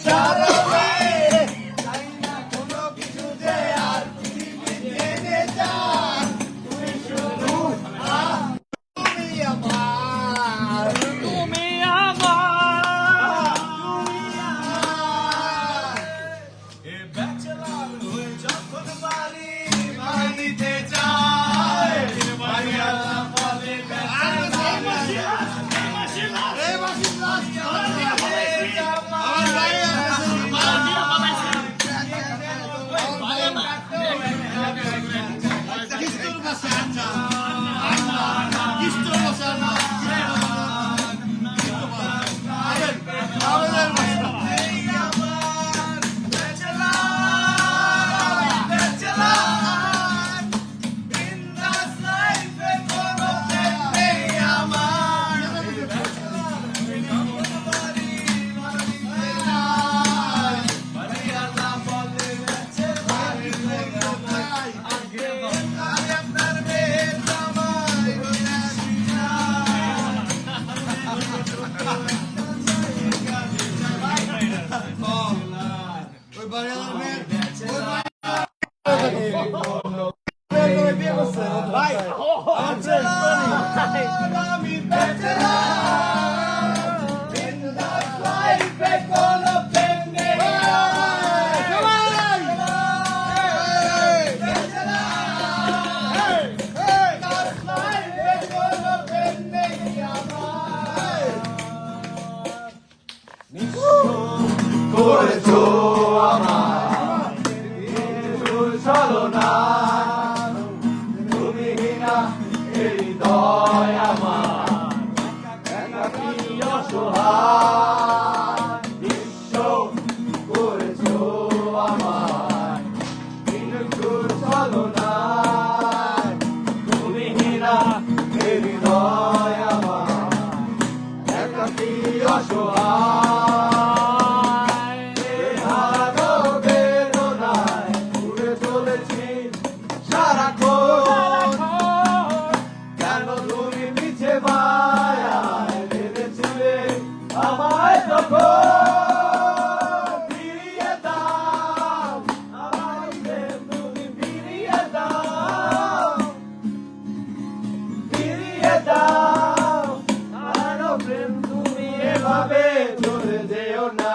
ছাড়াবে চাই না কোনো কিছু যে আর পৃথিবী জেনে যান তুমি শুধু তুমি আমার তুমি আমার এ ব্যাচেলর হয়ে যখন বাড়ি বাড়িতে যায় বাড়ি আলা বলে করেছো আমার চলো না তুমি না এই হৃদয় আমার একাকী অসহায় বিশ্ব করেছো আমার কিন্তু চলো না তুমি না এই হৃদয় আমার একাকী অসহায় আমায় তখন ফিরিয়ে দাও আমায় প্রেম তুমি ফিরিয়ে দাও আমার প্রেম তুমি এভাবে চলে যেও না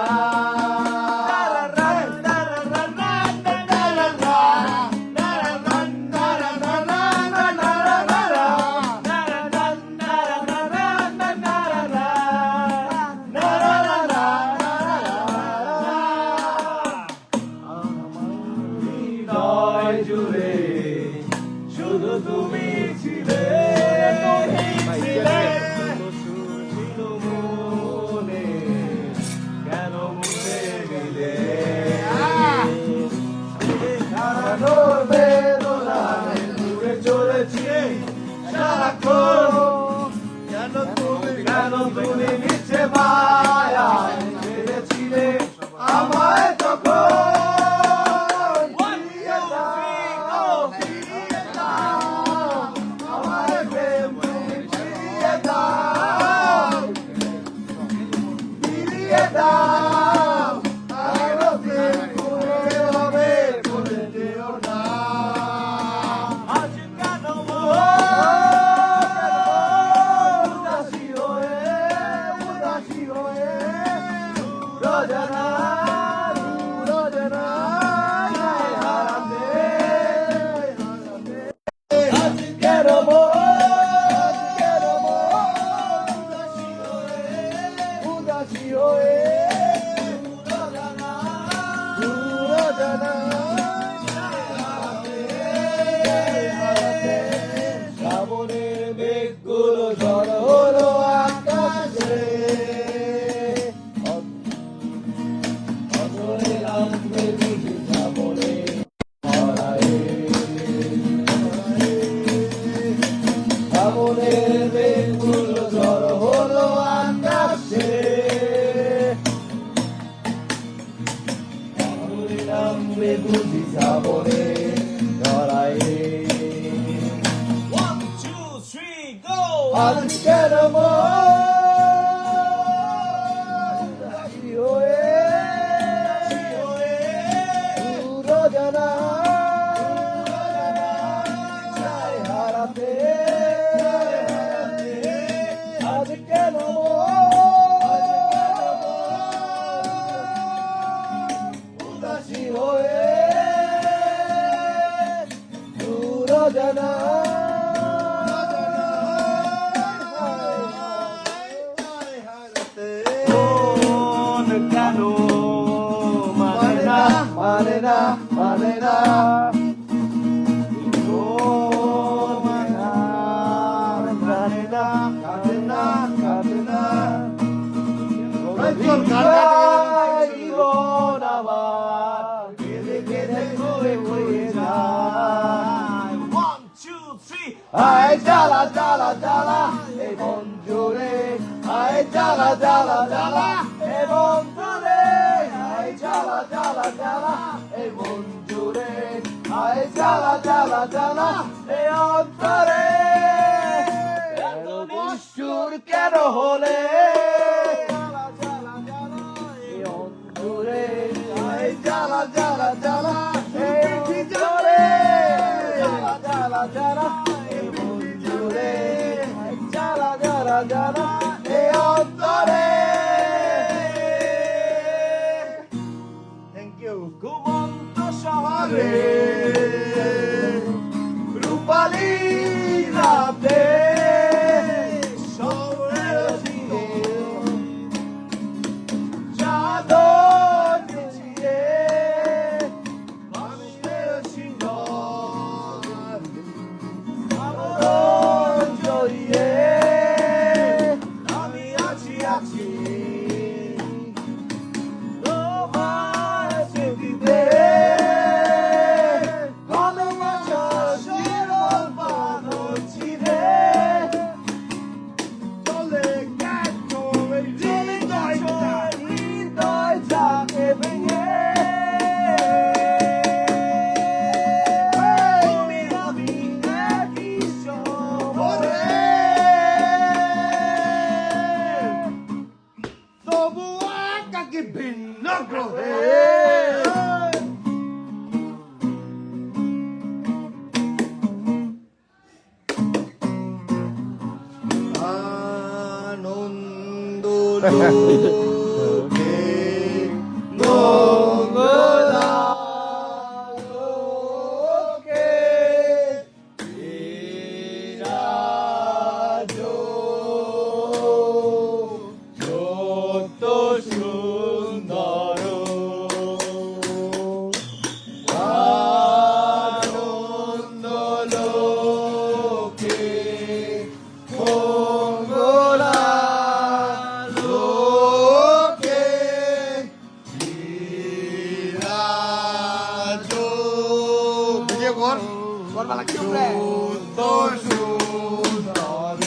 জুড়ে শুধু তুমি ছিলে ছিল মনে কেন মুছে দিলে বেদনায় দূরে চলেছি সারাক্ষণ কেন তুমি মিছে মায়ায় বেঁধেছিলে আমায় তখন শ্রাবণের মেঘগুলো ঝড় হলো আকাশে শ্রাবণের মেঘগুলো ঝড় হলো আকাশে নামবে বুঝি শ্রাবণে ধরায় আজকের উদাসী হয়ে মানো মানে না মানে না মানে না ও মানে না মানে না কাঁদে না কাঁদে না জীবন আমার কেঁদে কেঁদে ঘুরে ঘুরে যায় 1 2 3 আয় জ্বালা জ্বালা জ্বালা এই মন জুড়ে আয় জ্বালা জ্বালা জ্বালা এই মন জুড়ে আয় জ্বালা জ্বালা জ্বালা এই মন জুড়ে আয় জ্বালা জ্বালা জ্বালা এই অন্তরে এত নিষ্ঠুর কেন হলে এই অন্তরে আয় জ্বালা জ্বালা জ্বালা এই ভিতরে জ্বালা জ্বালা জ্বালা এই মন জুড়ে জ্বালা জ্বালা জ্বালা এই অন্তরে থ্যাংক ইউ ঘুমন্ত শহরে রূপালী রাতে শহরের চাদর বিছিয়ে মানুষের সিংহাসন আবরণ জড়িয়ে আমি আছি আছি তোমার স্মৃতিতে ভালোবাসার শিরোল বাঁধন ছিঁড়ে চলে গেছো এই হৃদয় যাকে ভেঙে তুমি আমি একই শহরে তবু একাকী ভিন্ন গ্রহে আনন্দ লোকে মঙ্গলা লোকে বিরাজ সত্য সুন্দর আনন্দ লোকে মঙ্গলা লোকে বিরাজ বুঝে কর করবা লাগছে সত্য সুন্দর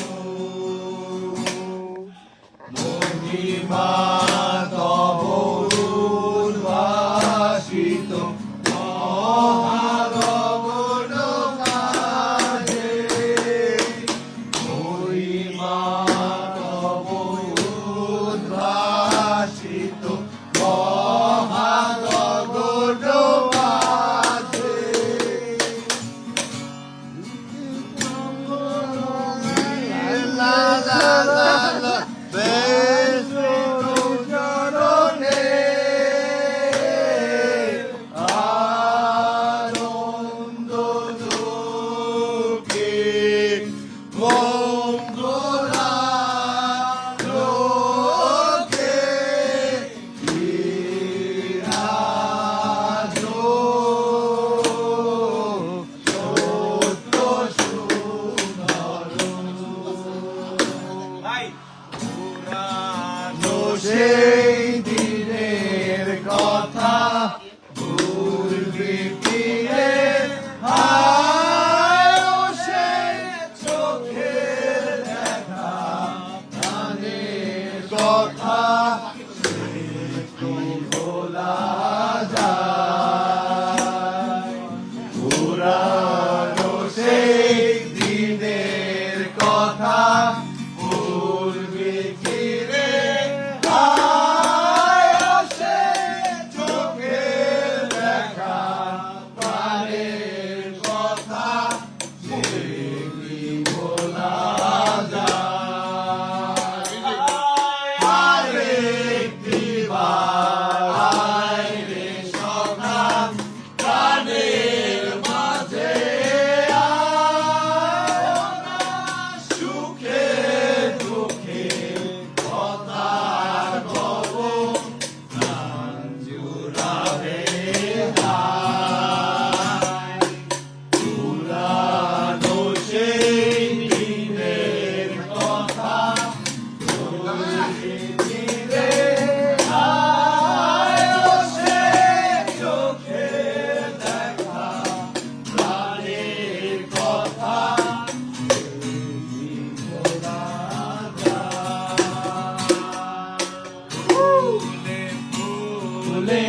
মহিমা তব উদ্ভাসিত মহাগগন মাঝে মহিমা তব উদ্ভাসিত মহাগগন মাঝে ডোলে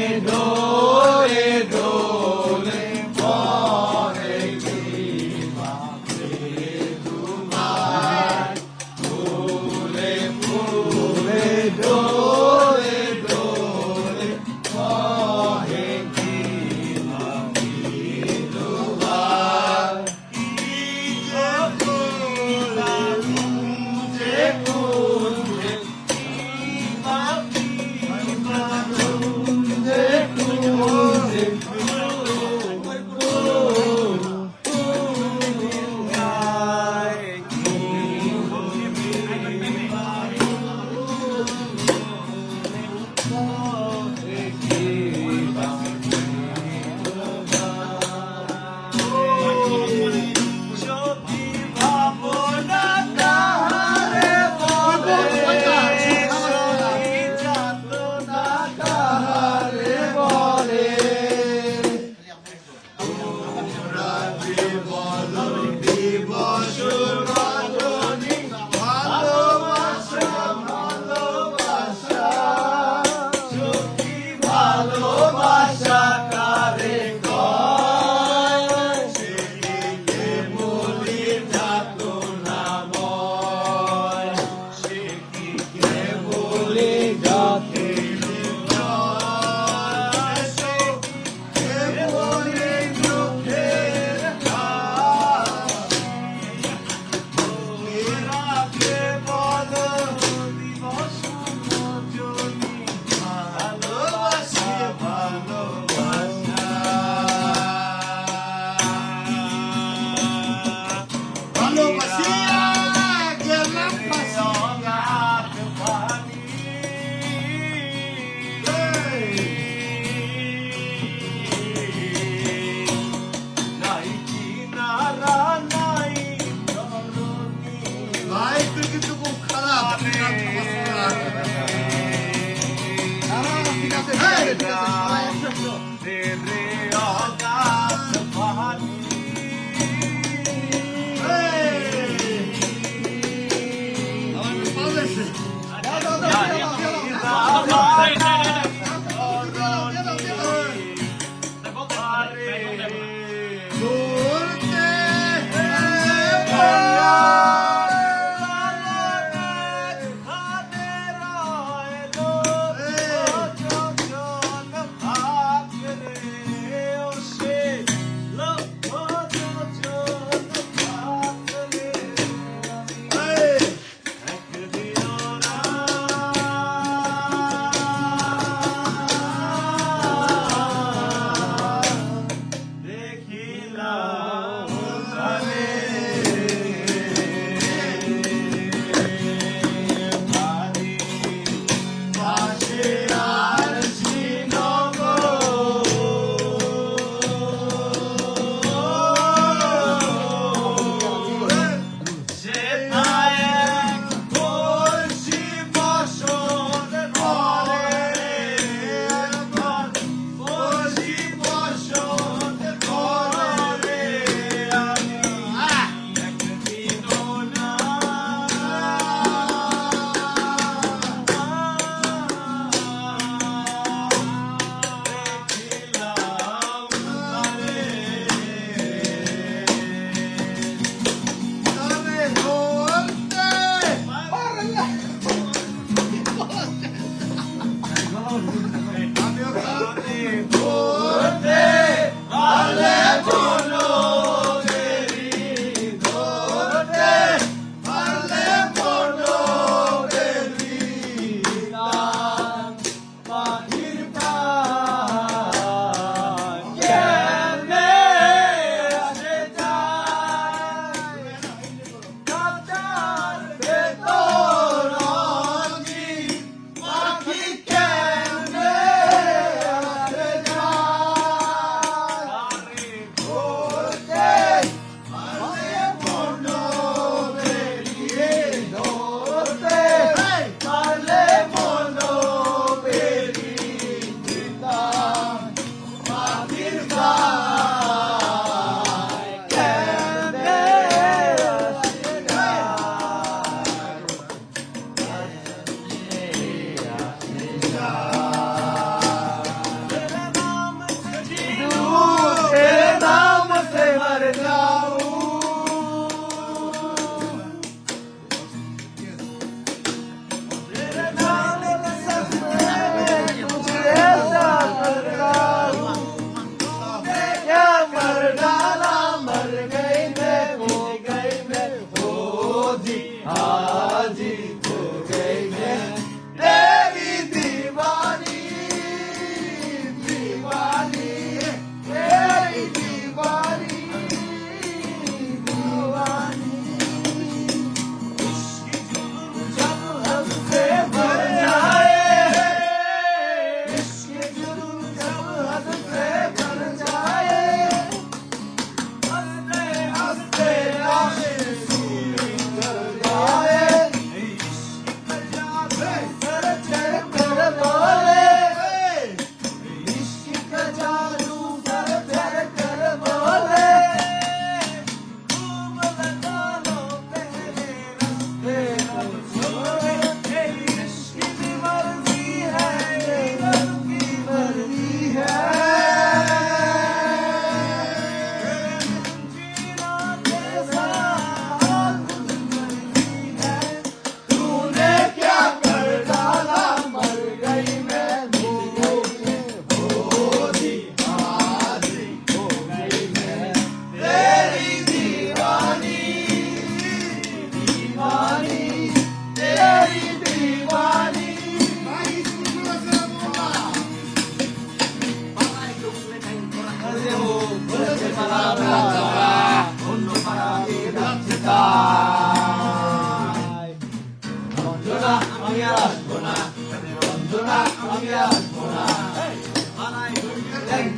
ডোলে পরে কিভাবে তোমার ফুলে ফুলে ডোলে ডোলে পরে কিভাবে তোমার যে কুঞ্জে কুঞ্জে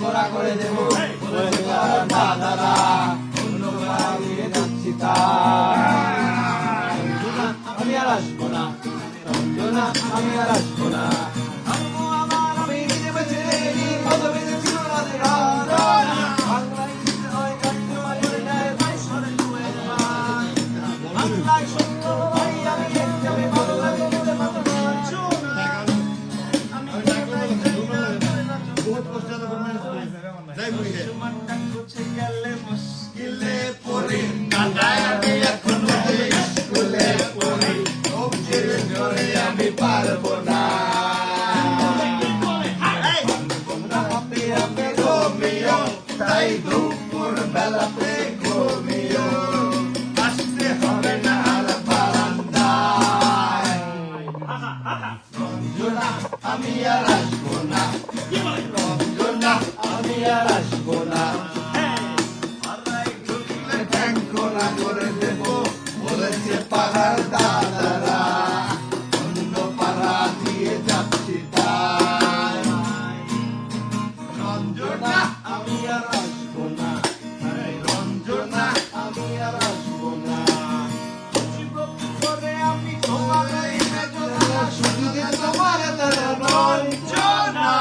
খোরা করে দেবো বলেছে তারা না দাদা অন্য পাড়া দিয়ে যাচ্ছি তাই রঞ্জনা আমি আর আসবো না রঞ্জনা আমি আর আসবো না আম্মু আমার আমি নিজে বেঁচে নেই কত বেঁচে ছিল না রঞ্জনা বাংলায় দিতে হয় কাটতে হয় নেয় ভাই সরে তুই বাংলায় সত্য ভাই আমি একদমই ভালো লাগে বলে মাত্র রঞ্জনা আমি বহুত কষ্ট হলো যাই বুঝে সুমানটা গুছে গেলে মুশকিলে পড়ি কাটায় আমি এখন স্কুলে পড়ি অবজির জোরে আমি পারবো না আপনি আপনি ঘুমিও তাই দুপুর বেলাতে ঘুমিও আসতে হবে না আর বারান্দায় রঞ্জনা আমি আর আসবো না রঞ্জনা আমি আর আসবো না ঠ্যাং খোলা করে দেবো বলেছে পাড়ার দাদারা অন্য পাড়া দিয়ে যাচ্ছি তাই রঞ্জনা আমি আর আসবো না রঞ্জনা আমি আর আসবো না জীবন করে আমি তোমারই বেদনা শুধু যে তোমার দ্বারা রঞ্জনা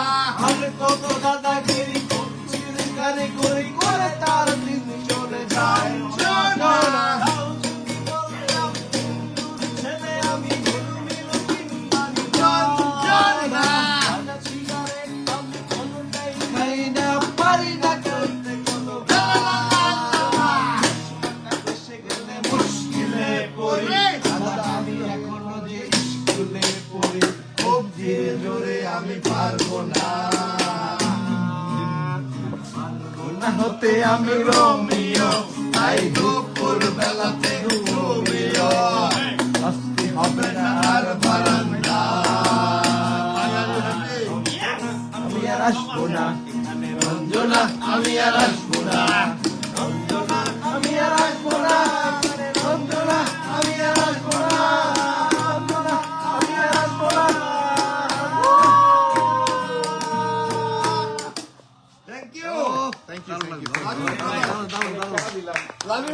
আমি কত দাদাগিরি করছি রে গানে করে করে তার দিন চলে যায় রঞ্জনা তাও যদি বলতাম হিন্দুর ছেলে আমি ঘুমিল কিংবানি রঞ্জনা সাদা সিগারেট আমি কোনোটাই খাই না পারি না করতে কোনো বসে গেলে মুশকিলে পড়ি দাদা আমি এখনো যে স্কুলে পড়ি খুব ধীরে জোরে আমি পারবো না না হতে আমি রোমিও তাই দুপুর বেলাতে ঘুমিও আসতে হবে না আর বারান্দা আমি আর আসবো না রঞ্জনা আমি আর আসবো না